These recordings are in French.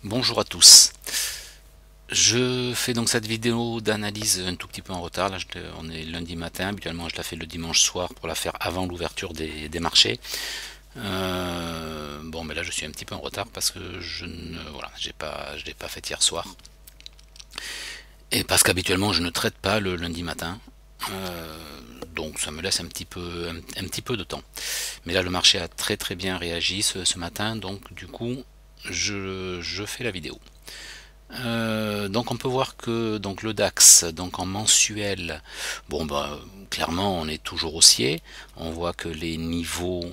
Bonjour à tous. Je fais donc cette vidéo d'analyse un tout petit peu en retard. Là, on est lundi matin. Habituellement, je la fais le dimanche soir pour la faire avant l'ouverture des marchés. Bon, mais là, je suis un petit peu en retard parce que je l'ai pas fait hier soir. Et parce qu'habituellement, je ne traite pas le lundi matin. Donc ça me laisse un petit peu de temps. Mais là, le marché a très bien réagi ce matin. Donc du coup, je fais la vidéo. Donc on peut voir que donc le DAX donc en mensuel, bon bah clairement on est toujours haussier. On voit que les niveaux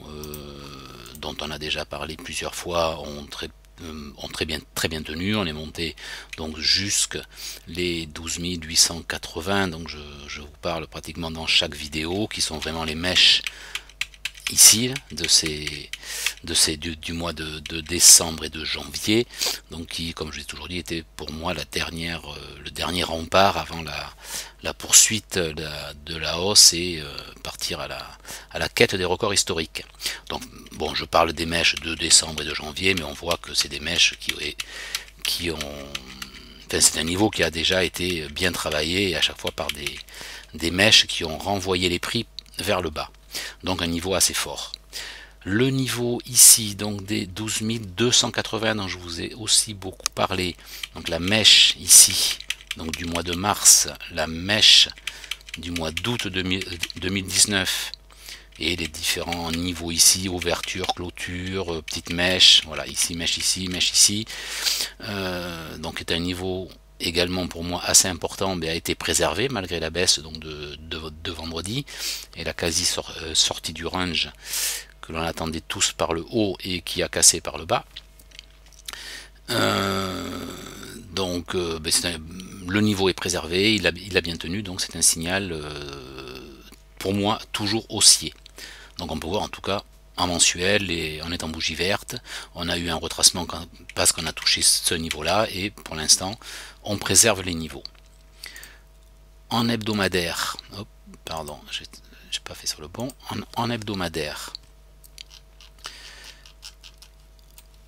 dont on a déjà parlé plusieurs fois ont très bien tenu. On est monté donc jusque les 12 880. Donc je vous parle pratiquement dans chaque vidéo qui sont vraiment les mèches ici du mois de décembre et de janvier, donc qui, comme je l'ai toujours dit, était pour moi le dernier rempart avant la poursuite de la hausse et partir à la quête des records historiques. Donc bon, je parle des mèches de décembre et de janvier, mais on voit que c'est des mèches qui ont enfin, c'est un niveau qui a déjà été bien travaillé et à chaque fois par des mèches qui ont renvoyé les prix vers le bas. Donc un niveau assez fort. Le niveau ici, donc des 12 280 dont je vous ai aussi beaucoup parlé, donc la mèche ici, donc du mois de mars, la mèche du mois d'août 2019, et les différents niveaux ici, ouverture, clôture, petite mèche, voilà, ici, mèche ici, donc est un niveau également pour moi assez important, mais a été préservé malgré la baisse donc de vendredi et la quasi sortie du range que l'on attendait tous par le haut et qui a cassé par le bas. Le niveau est préservé, il a bien tenu, donc c'est un signal pour moi toujours haussier. Donc on peut voir en tout cas en mensuel et en étant bougie verte, on a eu un retracement parce qu'on a touché ce niveau-là et pour l'instant on préserve les niveaux. En hebdomadaire, pardon, j'ai pas fait sur le bon, en hebdomadaire,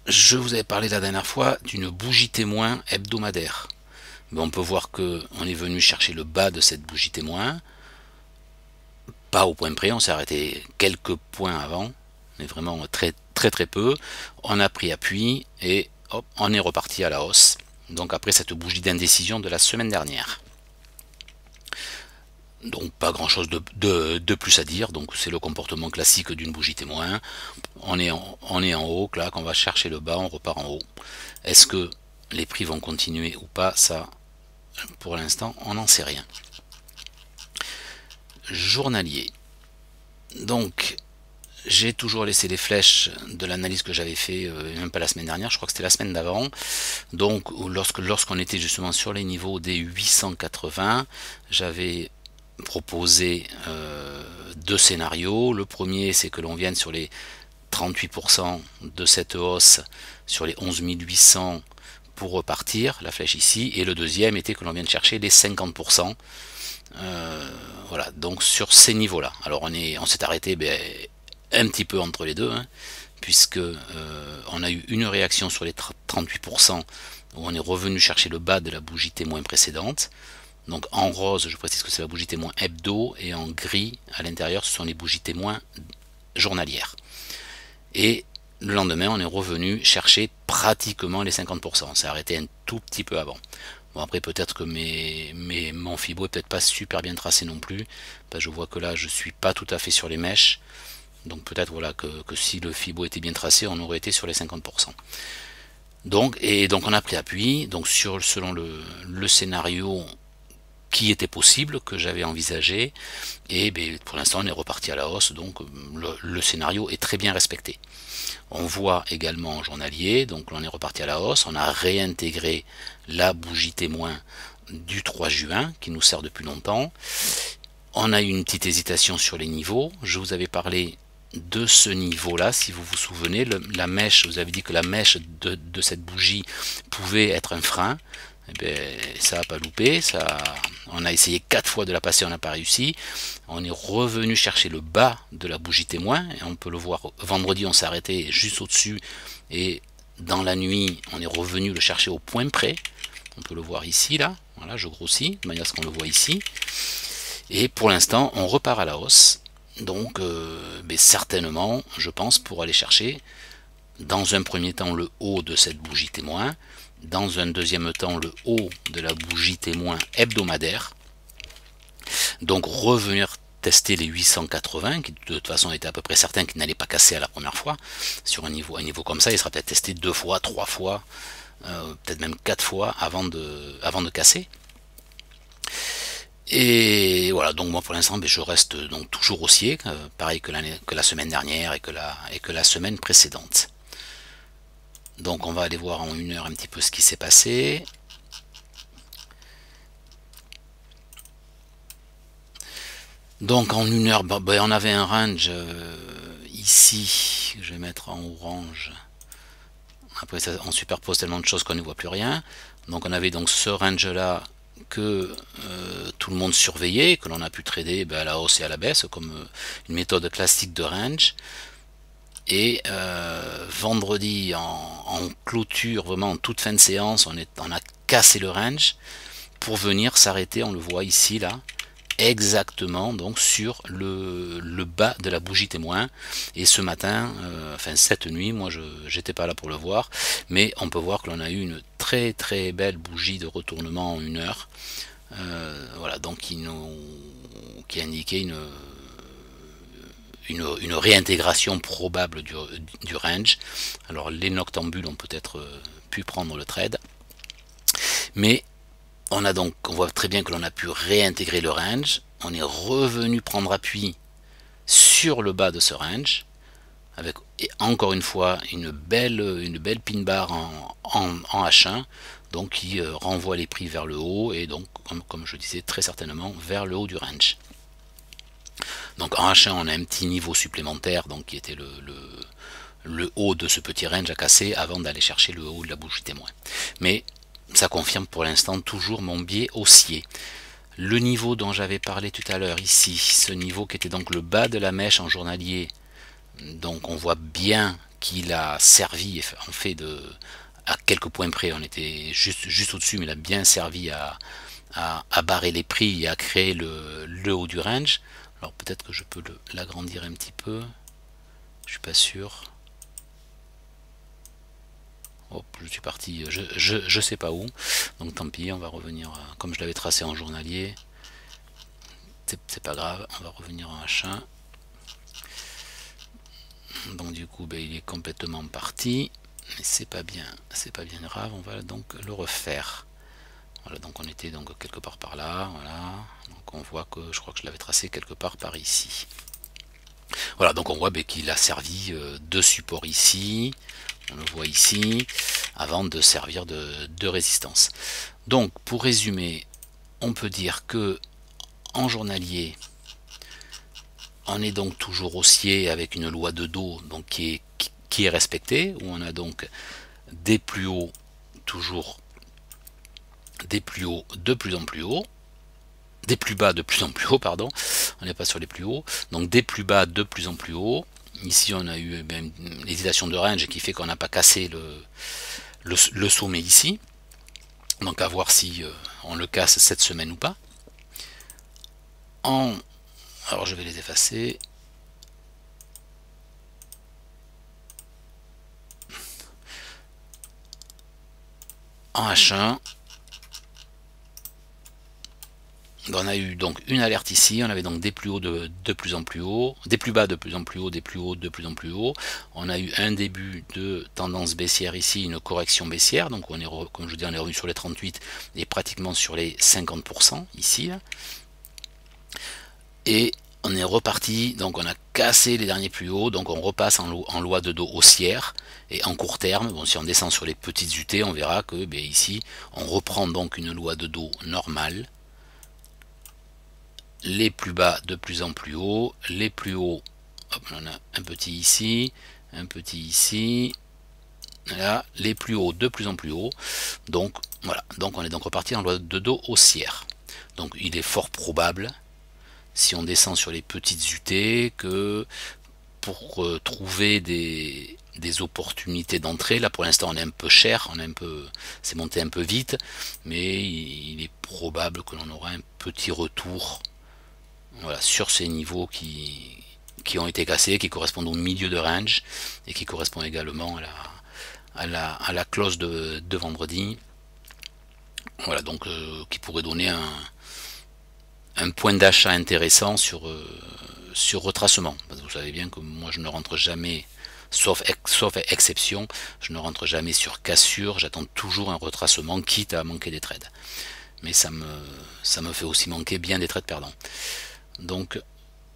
je vous avais parlé la dernière fois d'une bougie témoin hebdomadaire. Mais on peut voir que on est venu chercher le bas de cette bougie témoin, pas au point près, on s'est arrêté quelques points avant, mais vraiment très peu. On a pris appui et hop, on est reparti à la hausse. Donc après cette bougie d'indécision de la semaine dernière. Donc pas grand chose de plus à dire, donc c'est le comportement classique d'une bougie témoin. On est en haut, clac, on va chercher le bas, on repart en haut. Est-ce que les prix vont continuer ou pas? Ça, pour l'instant, on n'en sait rien. Journalier. Donc, j'ai toujours laissé les flèches de l'analyse que j'avais fait, même pas la semaine dernière, je crois que c'était la semaine d'avant. Donc, lorsqu'on était justement sur les niveaux des 880, j'avais proposé deux scénarios. Le premier, c'est que l'on vienne sur les 38% de cette hausse, sur les 11 800 pour repartir, la flèche ici. Et le deuxième était que l'on vienne chercher les 50%. Voilà, donc sur ces niveaux-là. Alors on s'est arrêté un petit peu entre les deux, hein, puisque on a eu une réaction sur les 38%, où on est revenu chercher le bas de la bougie témoin précédente. Donc en rose, je précise que c'est la bougie témoin hebdo, et en gris, à l'intérieur, ce sont les bougies témoins journalières. Et le lendemain, on est revenu chercher pratiquement les 50%. On s'est arrêté un tout petit peu avant. Bon, après, peut-être que mon Fibo est peut-être pas super bien tracé non plus. Parce que je vois que là, je suis pas tout à fait sur les mèches. Donc peut-être voilà que si le Fibo était bien tracé, on aurait été sur les 50%. Donc on a pris appui. Donc selon le scénario qui était possible, que j'avais envisagé, et pour l'instant on est reparti à la hausse, donc le scénario est très bien respecté. On voit également en journalier, donc on est reparti à la hausse, on a réintégré la bougie témoin du 3 juin, qui nous sert depuis longtemps. On a eu une petite hésitation sur les niveaux, je vous avais parlé de ce niveau-là, si vous vous souvenez, la mèche, vous avez dit que la mèche de cette bougie pouvait être un frein. Ça n'a pas loupé, on a essayé 4 fois de la passer, on n'a pas réussi. On est revenu chercher le bas de la bougie témoin, et on peut le voir, vendredi on s'est arrêté juste au-dessus, et dans la nuit, on est revenu le chercher au point près. On peut le voir ici, là. Voilà, je grossis, de manière à ce qu'on le voit ici. Et pour l'instant, on repart à la hausse. Donc, certainement, je pense, pour aller chercher, dans un premier temps, le haut de cette bougie témoin. Dans un deuxième temps, le haut de la bougie témoin hebdomadaire. Donc, revenir tester les 880, qui de toute façon était à peu près certain qu'il n'allait pas casser à la première fois. Sur un niveau comme ça, il sera peut-être testé 2 fois, 3 fois, peut-être même 4 fois avant de casser. Et voilà, donc moi pour l'instant je reste donc toujours haussier, pareil que la semaine dernière et que la semaine précédente. Donc on va aller voir en 1 heure un petit peu ce qui s'est passé. Donc en 1 heure, on avait un range ici, je vais mettre en orange. Après ça, on superpose tellement de choses qu'on ne voit plus rien. Donc on avait donc ce range là que tout le monde surveillait, que l'on a pu trader à la hausse et à la baisse, comme une méthode classique de range. Et vendredi, en clôture, vraiment en toute fin de séance, on a cassé le range pour venir s'arrêter, on le voit ici, là, exactement donc sur le bas de la bougie témoin. Et ce matin, enfin cette nuit, moi je n'étais pas là pour le voir, mais on peut voir que l'on a eu une très très belle bougie de retournement en 1 heure, voilà, donc qui indiquait une réintégration probable du range. Alors les noctambules ont peut-être pu prendre le trade, mais on voit très bien que l'on a pu réintégrer le range. On est revenu prendre appui sur le bas de ce range, avec encore une fois une belle pin bar en H1, donc qui renvoie les prix vers le haut, et donc comme je disais très certainement vers le haut du range. Donc en H1 on a un petit niveau supplémentaire, donc qui était le haut de ce petit range à casser avant d'aller chercher le haut de la bougie témoin. Mais ça confirme pour l'instant toujours mon biais haussier. Le niveau dont j'avais parlé tout à l'heure ici, ce niveau qui était donc le bas de la mèche en journalier, donc on voit bien qu'il a servi en fait à quelques points près, on était juste au-dessus, mais il a bien servi à barrer les prix et à créer le haut du range. Alors peut-être que je peux l'agrandir un petit peu, je suis pas sûr. Hop, je suis parti, je sais pas où, donc tant pis, on va revenir, comme je l'avais tracé en journalier, c'est pas grave, on va revenir en H1. Donc du coup il est complètement parti, mais c'est pas bien grave, on va donc le refaire. Voilà, donc on était donc quelque part par là, voilà, donc on voit que je crois que je l'avais tracé quelque part par ici. Voilà, donc on voit qu'il a servi de support ici, on le voit ici, avant de servir de résistance. Donc pour résumer, on peut dire que en journalier, on est donc toujours haussier avec une loi de dos donc qui est respectée, où on a donc des plus hauts, toujours des plus hauts de plus en plus haut, des plus bas de plus en plus haut, pardon, on n'est pas sur les plus hauts, donc des plus bas de plus en plus haut. Ici on a eu l'hésitation de range qui fait qu'on n'a pas cassé le sommet ici, donc à voir si on le casse cette semaine ou pas. Alors je vais les effacer. En H1, on a eu donc une alerte ici, on avait donc des plus hauts de plus en plus haut, des plus bas de plus en plus haut, des plus hauts de plus en plus haut. On a eu un début de tendance baissière ici, une correction baissière, donc on est, comme je vous dis, on est revenu sur les 38 et pratiquement sur les 50% ici. Et on est reparti, donc on a cassé les derniers plus hauts, donc on repasse en loi de dos haussière. Et en court terme, bon, si on descend sur les petites UT, on verra que ici, on reprend donc une loi de dos normale. Les plus bas de plus en plus haut, les plus hauts, hop, on a un petit ici, un petit ici, là, les plus hauts de plus en plus haut. Donc voilà, donc on est donc reparti en loi de dos haussière. Donc il est fort probable, si on descend sur les petites UT, que pour trouver des des opportunités d'entrée. Là pour l'instant on est un peu cher, c'est monté un peu vite, mais il est probable que l'on aura un petit retour, voilà, sur ces niveaux qui ont été cassés, qui correspondent au milieu de range et qui correspondent également à la close de vendredi. Voilà, donc qui pourrait donner un point d'achat intéressant sur retracement. Parce que vous savez bien que moi je ne rentre jamais, sauf exception, je ne rentre jamais sur cassure, j'attends toujours un retracement, quitte à manquer des trades. Mais ça me fait aussi manquer bien des trades perdants. Donc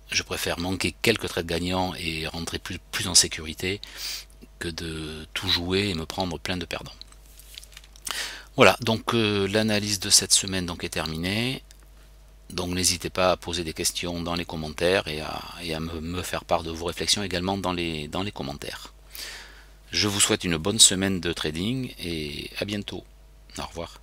je préfère manquer quelques trades gagnants et rentrer plus en sécurité que de tout jouer et me prendre plein de perdants. Voilà, donc l'analyse de cette semaine donc est terminée. Donc n'hésitez pas à poser des questions dans les commentaires et à me faire part de vos réflexions également dans les commentaires. Je vous souhaite une bonne semaine de trading et à bientôt. Au revoir.